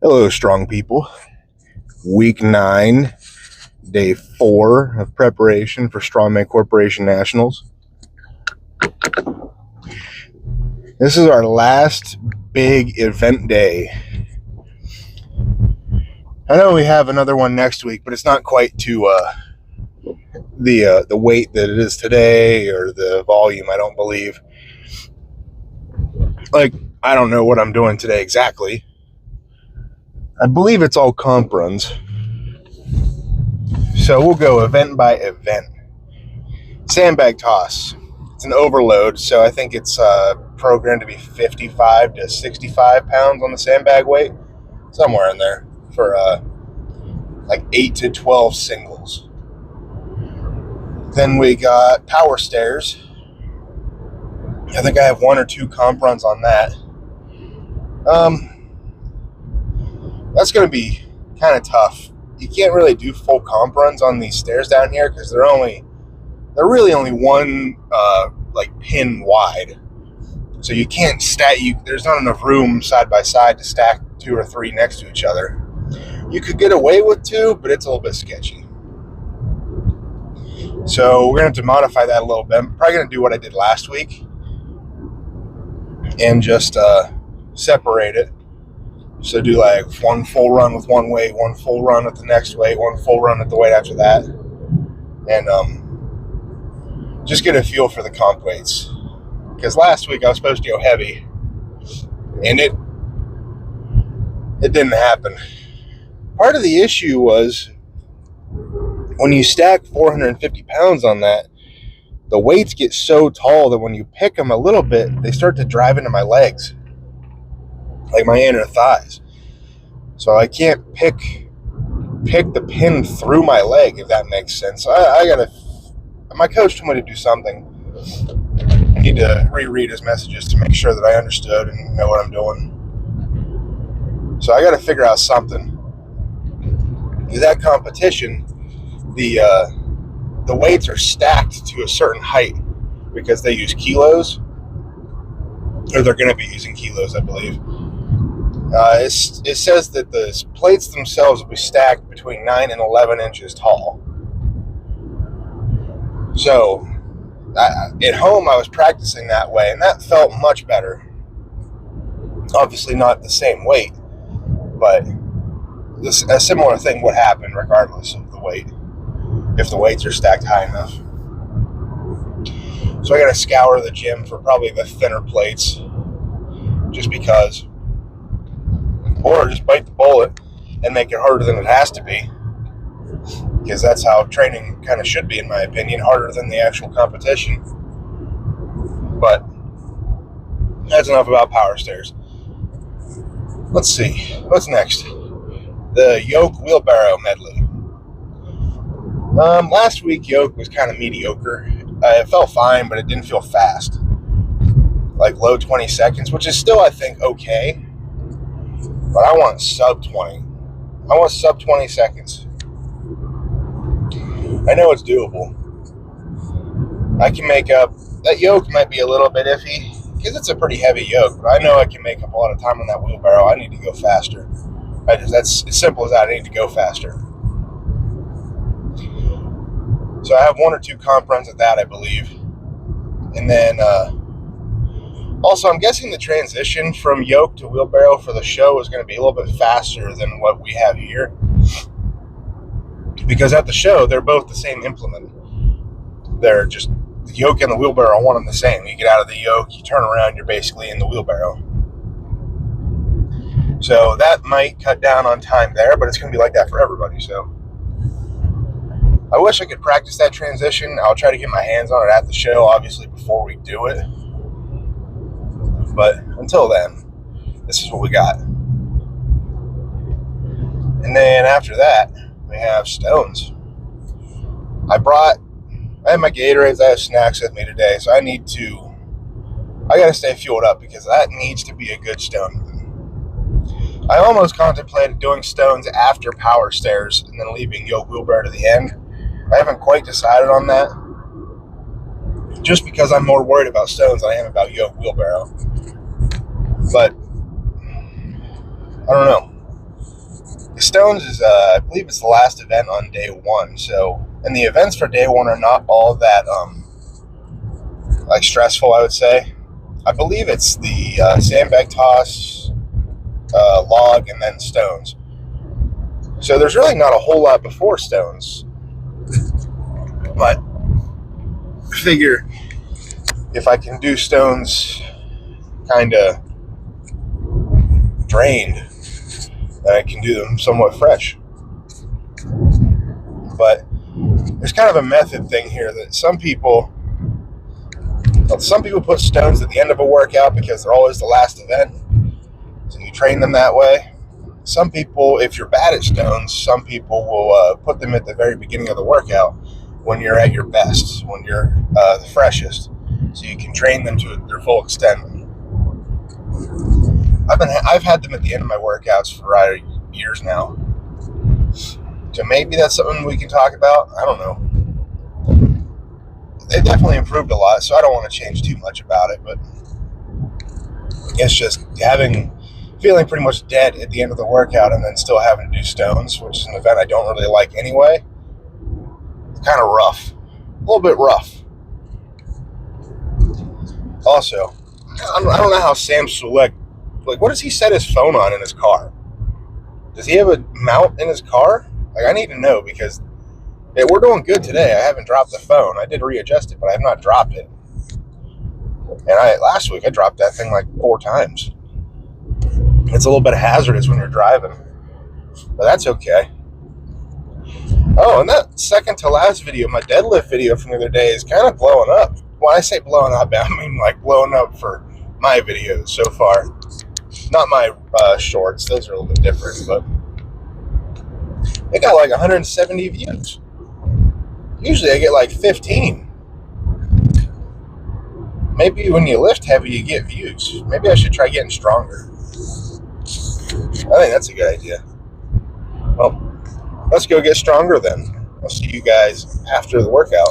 Hello, strong people. Week 9, day 4 of preparation for Strongman Corporation Nationals. This is our last big event day. I know we have another one next week, but it's not quite to the weight that it is today or the volume, I don't believe. I don't know what I'm doing today exactly. I believe it's all comp runs. So we'll go event by event. Sandbag toss. It's an overload, so I think it's programmed to be 55 to 65 pounds on the sandbag weight, somewhere in there, for 8 to 12 singles. Then we got power stairs. I think I have 1 or 2 comp runs on that. That's going to be kind of tough. You can't really do full comp runs on these stairs down here because they're really only one pin wide. So you can't there's not enough room side by side to stack 2 or 3 next to each other. You could get away with 2, but it's a little bit sketchy. So we're going to have to modify that a little bit. I'm probably going to do what I did last week and just separate it. So do 1 full run with one weight, 1 full run at the next weight, 1 full run at the weight after that. And just get a feel for the comp weights. Because last week I was supposed to go heavy, and it didn't happen. Part of the issue was when you stack 450 pounds on that, the weights get so tall that when you pick them a little bit, they start to drive into my legs, like my inner thighs. So I can't pick the pin through my leg, if that makes sense. My coach told me to do something. I need to reread his messages to make sure that I understood and know what I'm doing. So I got to figure out something. In that competition, the weights are stacked to a certain height because they use kilos, or they're going to be using kilos, I believe. It says that the plates themselves will be stacked between 9 and 11 inches tall. So at home I was practicing that way, and that felt much better. Obviously not the same weight, but a similar thing would happen regardless of the weight, if the weights are stacked high enough. So I got to scour the gym for probably the thinner plates, just because, or just bite the bullet and make it harder than it has to be, because that's how training kind of should be, in my opinion, harder than the actual competition. But that's enough about power stairs. Let's see, what's next? The yoke wheelbarrow medley. Last week yoke was kind of mediocre. It felt fine, but it didn't feel fast. Low 20 seconds, which is still, I think, okay. But I want sub 20. I want sub 20 seconds. I know it's doable. I can make up. That yoke might be a little bit iffy because it's a pretty heavy yoke, but I know I can make up a lot of time on that wheelbarrow. I need to go faster. That's as simple as that. I need to go faster. So I have 1 or 2 comp runs at that, I believe. And then also, I'm guessing the transition from yoke to wheelbarrow for the show is going to be a little bit faster than what we have here. Because at the show, they're both the same implement. They're just, the yoke and the wheelbarrow are one and the same. You get out of the yoke, you turn around, you're basically in the wheelbarrow. So that might cut down on time there, but it's going to be like that for everybody. So I wish I could practice that transition. I'll try to get my hands on it at the show, obviously, before we do it. But until then, this is what we got. And then after that, we have stones. I have my Gatorades, I have snacks with me today, so I got to stay fueled up because that needs to be a good stone. I almost contemplated doing stones after power stairs and then leaving yoke wheelbarrow to the end. I haven't quite decided on that, just because I'm more worried about stones than I am about yoke wheelbarrow. But I don't know. Stones is, I believe it's the last event on day one. So, and the events for day one are not all that, like stressful, I would say. I believe it's the sandbag toss, log, and then stones. So there's really not a whole lot before stones. But I figure if I can do stones kind of drained, then I can do them somewhat fresh. But there's kind of a method thing here that some people put stones at the end of a workout because they're always the last event. So you train them that way. Some people, if you're bad at stones, some people will put them at the very beginning of the workout when you're at your best, when you're the freshest, so you can train them to their full extent. I've had them at the end of my workouts for years now. So maybe that's something we can talk about. I don't know. They definitely improved a lot, so I don't want to change too much about it, but it's just feeling pretty much dead at the end of the workout and then still having to do stones, which is an event I don't really like anyway. It's kind of rough. A little bit rough. Also, I don't know how Sam Sulek, like, what does he set his phone on in his car? Does he have a mount in his car? Like, I need to know, because we're doing good today. I haven't dropped the phone. I did readjust it, but I have not dropped it. And last week I dropped that thing like 4 times. It's a little bit hazardous when you're driving, but that's okay. Oh, and that second to last video, my deadlift video from the other day, is kind of blowing up. When I say blowing up, I mean like blowing up for my videos so far. Not my shorts. Those are a little bit different, but it got like 170 views. Usually I get like 15. Maybe when you lift heavy, you get views. Maybe I should try getting stronger. I think that's a good idea. Well, let's go get stronger then. I'll see you guys after the workout.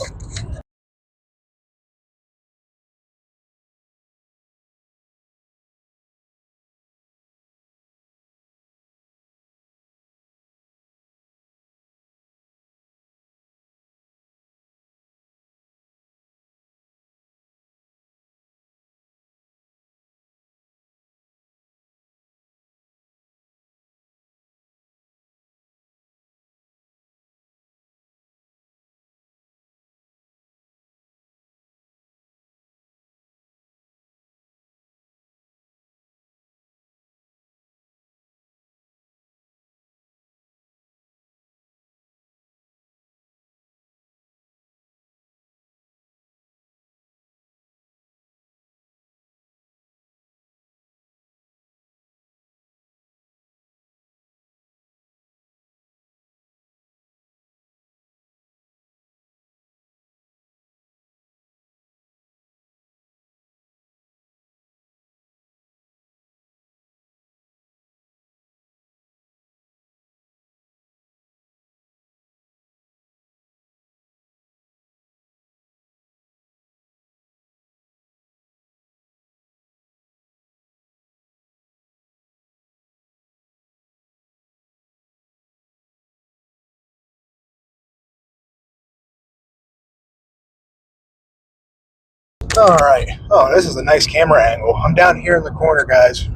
Alright. Oh, this is a nice camera angle. I'm down here in the corner, guys.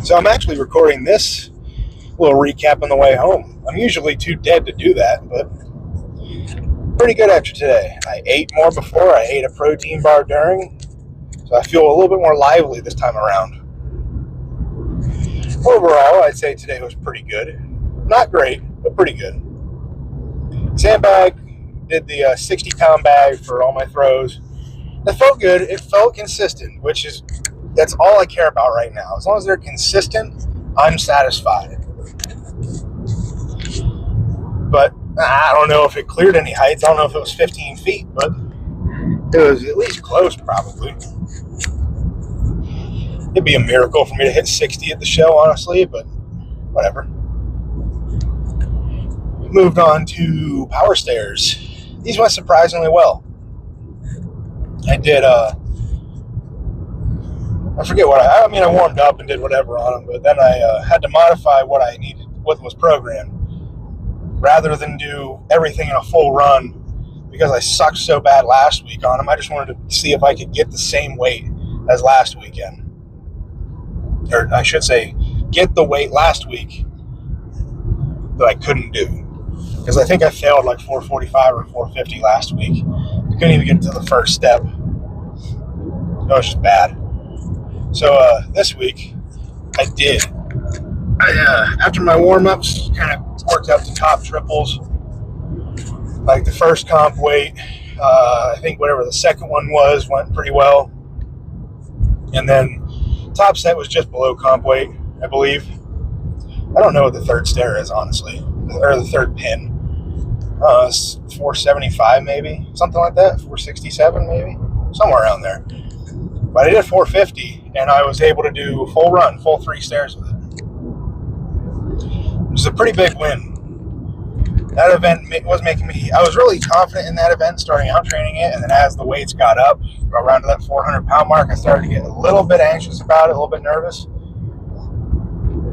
So I'm actually recording this little recap on the way home. I'm usually too dead to do that, but pretty good after today. I ate more before. I ate a protein bar during, so I feel a little bit more lively this time around. Overall, I'd say today was pretty good. Not great, but pretty good. Sandbag, did the 60-pound bag for all my throws. That felt good. It felt consistent, that's all I care about right now. As long as they're consistent, I'm satisfied. But I don't know if it cleared any heights. I don't know if it was 15 feet, but it was at least close, probably. It'd be a miracle for me to hit 60 at the show, honestly, but whatever. Moved on to power stairs. These went surprisingly well. I did, I forget what I warmed up and did whatever on them, but then I had to modify what I needed what was programmed, rather than do everything in a full run. Because I sucked so bad last week on them, I just wanted to see if I could get the same weight as last weekend. Or I should say, get the weight last week that I couldn't do. Because I think I failed like 445 or 450 last week. I couldn't even get to the first step. It was just bad. So this week, I did. After my warm-ups, kind of worked up to top triples. Like the first comp weight, I think whatever the second one was, went pretty well. And then top set was just below comp weight, I believe. I don't know what the third stair is, honestly. Or the third pin. 475 maybe, something like that. 467 maybe, somewhere around there. But I did 450, and I was able to do full run, full 3 stairs with it. It was a pretty big win. That event was making me, I was really confident in that event starting out training it, and then as the weights got up around to that 400 pound mark, I started to get a little bit anxious about it, a little bit nervous.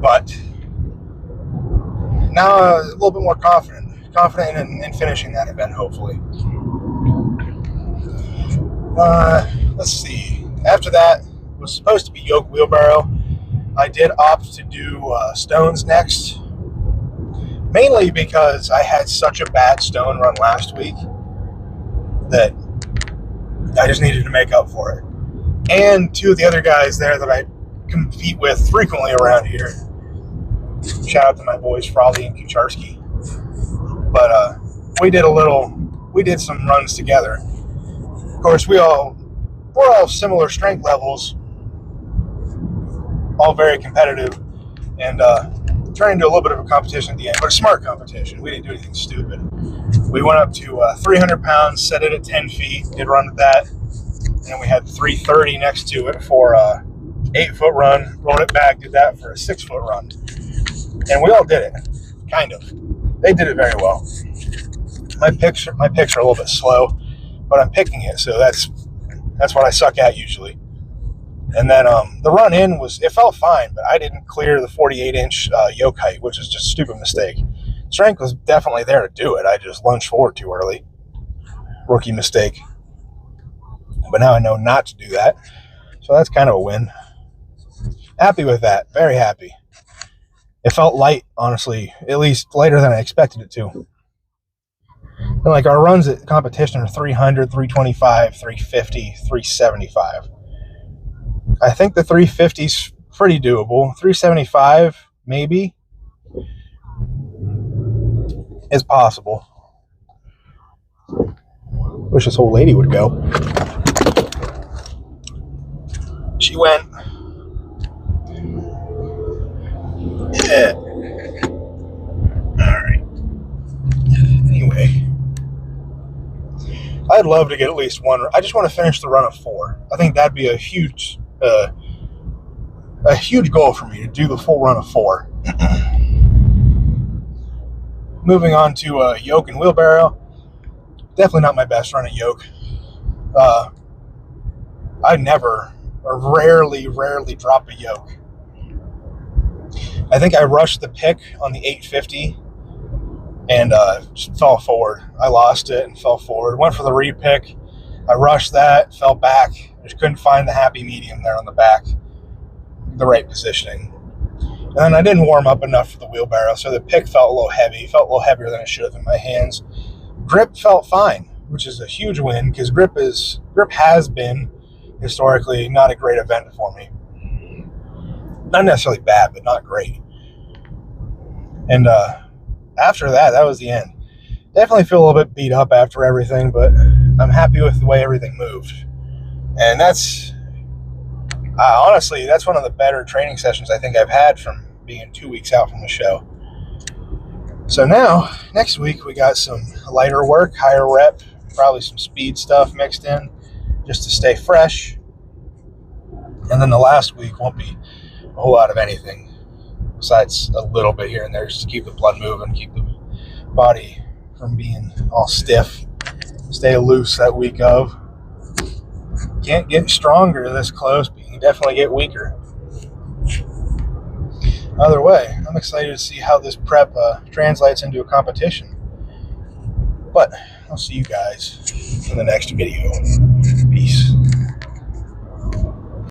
But now I'm a little bit more confident in finishing that event, hopefully. Let's see. After that, it was supposed to be yoke wheelbarrow. I did opt to do stones next. Mainly because I had such a bad stone run last week that I just needed to make up for it. And 2 of the other guys there that I compete with frequently around here. Shout out to my boys Frolly and Kucharski. But we did some runs together. Of course, we're all similar strength levels, all very competitive, and turned into a little bit of a competition at the end, but a smart competition. We didn't do anything stupid. We went up to 300 pounds, set it at 10 feet, did run with that, and then we had 330 next to it for a 8-foot run, rolled it back, did that for a 6-foot run. And we all did it, kind of. They did it very well. My picks are a little bit slow, but I'm picking it, so that's what I suck at usually. And then the run in it felt fine, but I didn't clear the 48-inch yoke height, which is just a stupid mistake. Strength was definitely there to do it. I just lunged forward too early. Rookie mistake. But now I know not to do that. So that's kind of a win. Happy with that. Very happy. It felt light, honestly, at least lighter than I expected it to. And like our runs at competition are 300, 325, 350, 375. I think the 350's pretty doable. 375, maybe, is possible. Wish this old lady would go. She went. Yeah. Alright. Anyway. I'd love to get at least one. I just want to finish the run of 4. I think that'd be a huge goal for me to do the full run of 4. Moving on to yoke and wheelbarrow. Definitely not my best run at yoke. I never or rarely drop a yoke. I think I rushed the pick on the 850 and fell forward. I lost it and fell forward. Went for the repick. I rushed that, fell back. Just couldn't find the happy medium there on the back, the right positioning. And then I didn't warm up enough for the wheelbarrow, so the pick felt a little heavy. Felt a little heavier than it should have in my hands. Grip felt fine, which is a huge win because grip has been historically not a great event for me. Not necessarily bad, but not great. And after that was the end. Definitely feel a little bit beat up after everything, but I'm happy with the way everything moved. And that's honestly, that's one of the better training sessions I think I've had from being 2 weeks out from the show. So now, next week, we got some lighter work, higher rep, probably some speed stuff mixed in just to stay fresh. And then the last week won't be a whole lot of anything besides a little bit here and there just to keep the blood moving, keep the body from being all stiff. Stay loose that week of. Can't get stronger this close, but you can definitely get weaker. Either way, I'm excited to see how this prep translates into a competition. But I'll see you guys in the next video.